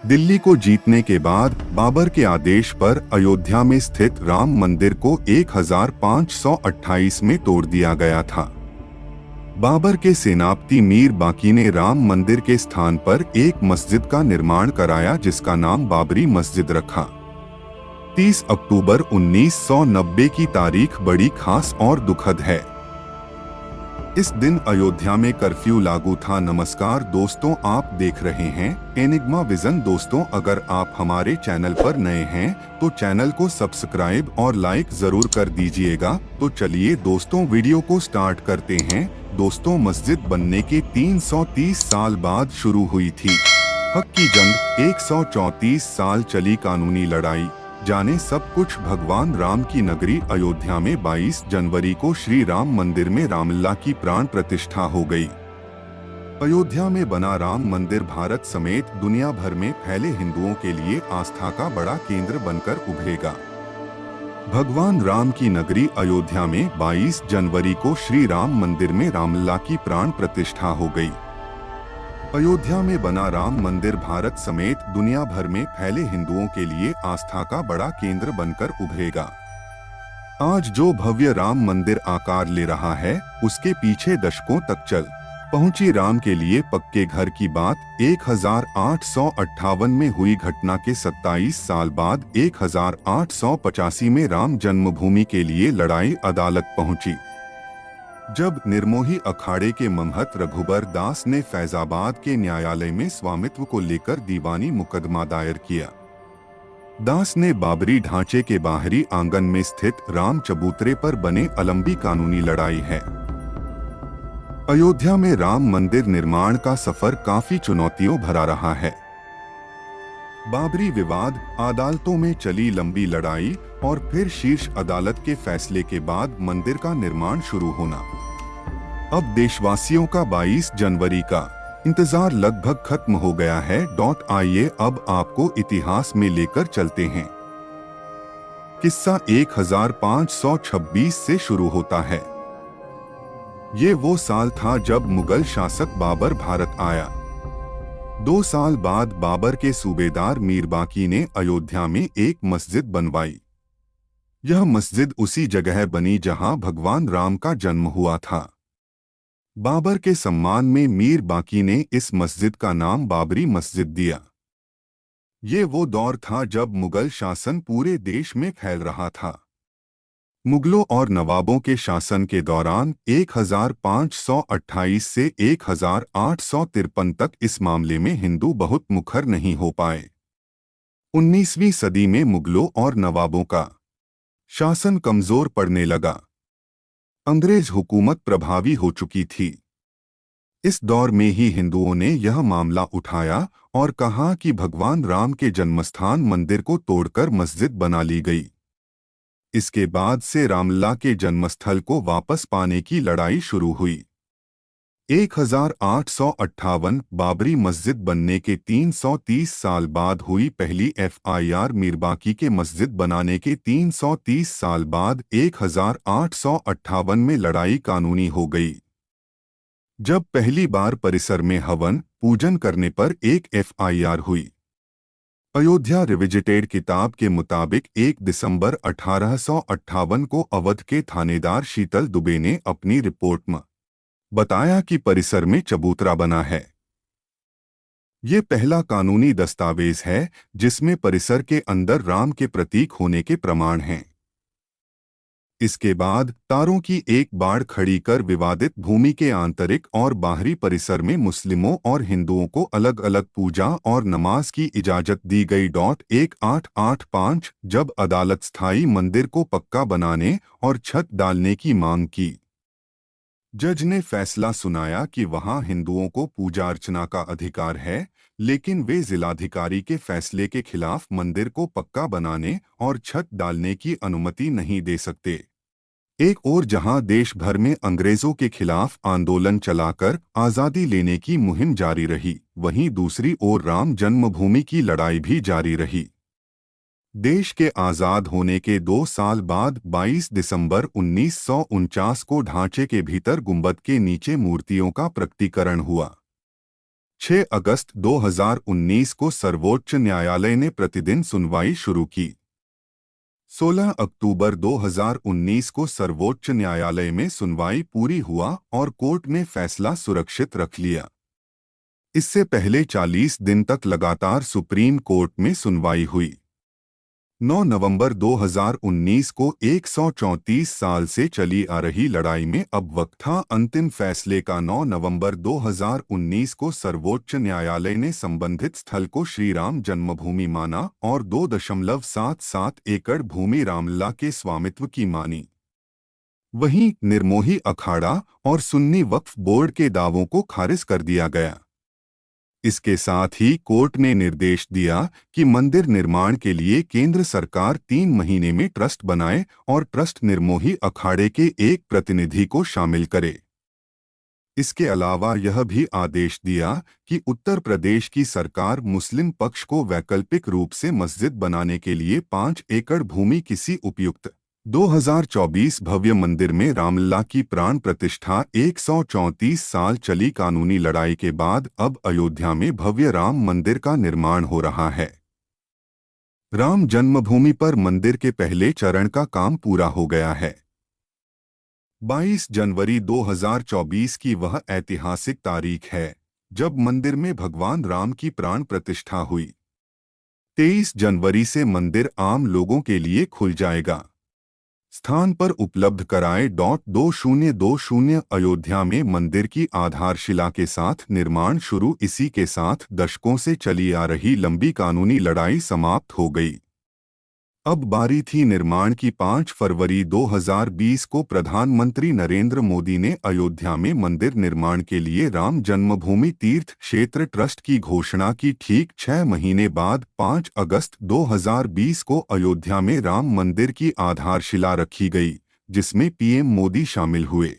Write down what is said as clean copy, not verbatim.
दिल्ली को जीतने के बाद बाबर के आदेश पर अयोध्या में स्थित राम मंदिर को 1528 में तोड़ दिया गया था। बाबर के सेनापति मीर बाकी ने राम मंदिर के स्थान पर एक मस्जिद का निर्माण कराया जिसका नाम बाबरी मस्जिद रखा। 30 अक्टूबर 1990 की तारीख बड़ी खास और दुखद है। इस दिन अयोध्या में कर्फ्यू लागू था। नमस्कार दोस्तों, आप देख रहे हैं एनिग्मा विजन। दोस्तों, अगर आप हमारे चैनल पर नए हैं तो चैनल को सब्सक्राइब और लाइक जरूर कर दीजिएगा। तो चलिए दोस्तों, वीडियो को स्टार्ट करते हैं। दोस्तों, मस्जिद बनने के 330 साल बाद शुरू हुई थी हक की जंग। 134 साल चली कानूनी लड़ाई। जाने सब कुछ। भगवान राम की नगरी अयोध्या में 22 जनवरी को श्री राम मंदिर में रामलला की प्राण प्रतिष्ठा हो गई। अयोध्या में बना राम मंदिर भारत समेत दुनिया भर में फैले हिंदुओं के लिए आस्था का बड़ा केंद्र बनकर उभरेगा। भगवान राम की नगरी अयोध्या में 22 जनवरी को श्री राम मंदिर में रामलला की प्राण प्रतिष्ठा हो गई। अयोध्या में बना राम मंदिर भारत समेत दुनिया भर में फैले हिंदुओं के लिए आस्था का बड़ा केंद्र बनकर उभरेगा। आज जो भव्य राम मंदिर आकार ले रहा है उसके पीछे दशकों तक चल पहुंची राम के लिए पक्के घर की बात 1858 में हुई घटना के 27 साल बाद 1885 में राम जन्मभूमि के लिए लड़ाई अदालत पहुंची। जब निर्मोही अखाड़े के महंत रघुबर दास ने फैजाबाद के न्यायालय में स्वामित्व को लेकर दीवानी मुकदमा दायर किया। दास ने बाबरी ढांचे के बाहरी आंगन में स्थित राम चबूतरे पर बने अलंबी कानूनी लड़ाई है। अयोध्या में राम मंदिर निर्माण का सफर काफी चुनौतियों भरा रहा है। बाबरी विवाद, अदालतों में चली लंबी लड़ाई और फिर शीर्ष अदालत के फैसले के बाद मंदिर का निर्माण शुरू होना। अब देशवासियों का 22 जनवरी का इंतजार लगभग खत्म हो गया है। आइए अब आपको इतिहास में लेकर चलते हैं। किस्सा 1526 से शुरू होता है। ये वो साल था जब मुगल शासक बाबर भारत आया। 2 साल बाद बाबर के सूबेदार मीर बाकी ने अयोध्या में एक मस्जिद बनवाई। यह मस्जिद उसी जगह बनी जहां भगवान राम का जन्म हुआ था। बाबर के सम्मान में मीर बाकी ने इस मस्जिद का नाम बाबरी मस्जिद दिया। ये वो दौर था जब मुगल शासन पूरे देश में फैल रहा था। मुगलों और नवाबों के शासन के दौरान 1528 से 1853 तक इस मामले में हिंदू बहुत मुखर नहीं हो पाए। 19वीं सदी में मुगलों और नवाबों का शासन कमजोर पड़ने लगा। अंग्रेज हुकूमत प्रभावी हो चुकी थी। इस दौर में ही हिंदुओं ने यह मामला उठाया और कहा कि भगवान राम के जन्मस्थान मंदिर को तोड़कर मस्जिद बना ली गई। इसके बाद से रामलला के जन्मस्थल को वापस पाने की लड़ाई शुरू हुई। 1858 बाबरी मस्जिद बनने के 330 साल बाद हुई पहली FIR। मीर बाकी के मस्जिद बनाने के 330 साल बाद 1858 में लड़ाई कानूनी हो गई। जब पहली बार परिसर में हवन पूजन करने पर एक FIR हुई। अयोध्या रिविजिटेड किताब के मुताबिक 1 दिसंबर 1858 को अवध के थानेदार शीतल दुबे ने अपनी रिपोर्ट में बताया कि परिसर में चबूतरा बना है। ये पहला कानूनी दस्तावेज है जिसमें परिसर के अंदर राम के प्रतीक होने के प्रमाण हैं। इसके बाद तारों की एक बाड़ खड़ी कर विवादित भूमि के आंतरिक और बाहरी परिसर में मुस्लिमों और हिंदुओं को अलग अलग पूजा और नमाज की इजाजत दी गई। 1885 जब अदालत स्थायी मंदिर को पक्का बनाने और छत डालने की मांग की, जज ने फैसला सुनाया कि वहां हिंदुओं को पूजा अर्चना का अधिकार है, लेकिन वे जिलाधिकारी के फैसले के खिलाफ मंदिर को पक्का बनाने और छत डालने की अनुमति नहीं दे सकते। एक ओर जहां देश भर में अंग्रेजों के खिलाफ आंदोलन चलाकर आज़ादी लेने की मुहिम जारी रही, वहीं दूसरी ओर राम जन्मभूमि की लड़ाई भी जारी रही। देश के आज़ाद होने के 2 साल बाद 22 दिसंबर 1949 को ढांचे के भीतर गुंबद के नीचे मूर्तियों का प्रकटीकरण हुआ। 6 अगस्त 2019 को सर्वोच्च न्यायालय ने प्रतिदिन सुनवाई शुरू की। 16 अक्टूबर 2019 को सर्वोच्च न्यायालय में सुनवाई पूरी हुआ और कोर्ट ने फैसला सुरक्षित रख लिया। इससे पहले 40 दिन तक लगातार सुप्रीम कोर्ट में सुनवाई हुई। 9 नवंबर 2019 को 134 साल से चली आ रही लड़ाई में अब वक्त था अंतिम फैसले का। 9 नवंबर 2019 को सर्वोच्च न्यायालय ने संबंधित स्थल को श्री राम जन्मभूमि माना और 2.77 एकड़ भूमि रामलला के स्वामित्व की मानी। वहीं निर्मोही अखाड़ा और सुन्नी वक्फ बोर्ड के दावों को खारिज कर दिया गया। इसके साथ ही कोर्ट ने निर्देश दिया कि मंदिर निर्माण के लिए केंद्र सरकार 3 महीने में ट्रस्ट बनाए और ट्रस्ट निर्मोही अखाड़े के एक प्रतिनिधि को शामिल करे। इसके अलावा यह भी आदेश दिया कि उत्तर प्रदेश की सरकार मुस्लिम पक्ष को वैकल्पिक रूप से मस्जिद बनाने के लिए 5 एकड़ भूमि किसी उपयुक्त 2024 भव्य मंदिर में रामलला की प्राण प्रतिष्ठा 134 साल चली कानूनी लड़ाई के बाद अब अयोध्या में भव्य राम मंदिर का निर्माण हो रहा है। राम जन्मभूमि पर मंदिर के पहले चरण का काम पूरा हो गया है। 22 जनवरी 2024 की वह ऐतिहासिक तारीख है जब मंदिर में भगवान राम की प्राण प्रतिष्ठा हुई। 23 जनवरी से मंदिर आम लोगों के लिए खुल जाएगा। स्थान पर उपलब्ध कराए 2020 अयोध्या में मंदिर की आधारशिला के साथ निर्माण शुरू। इसी के साथ दशकों से चली आ रही लंबी कानूनी लड़ाई समाप्त हो गई। अब बारी थी निर्माण की। 5 फरवरी 2020 को प्रधानमंत्री नरेंद्र मोदी ने अयोध्या में मंदिर निर्माण के लिए राम जन्मभूमि तीर्थ क्षेत्र ट्रस्ट की घोषणा की। ठीक 6 महीने बाद 5 अगस्त 2020 को अयोध्या में राम मंदिर की आधारशिला रखी गई, जिसमें पीएम मोदी शामिल हुए।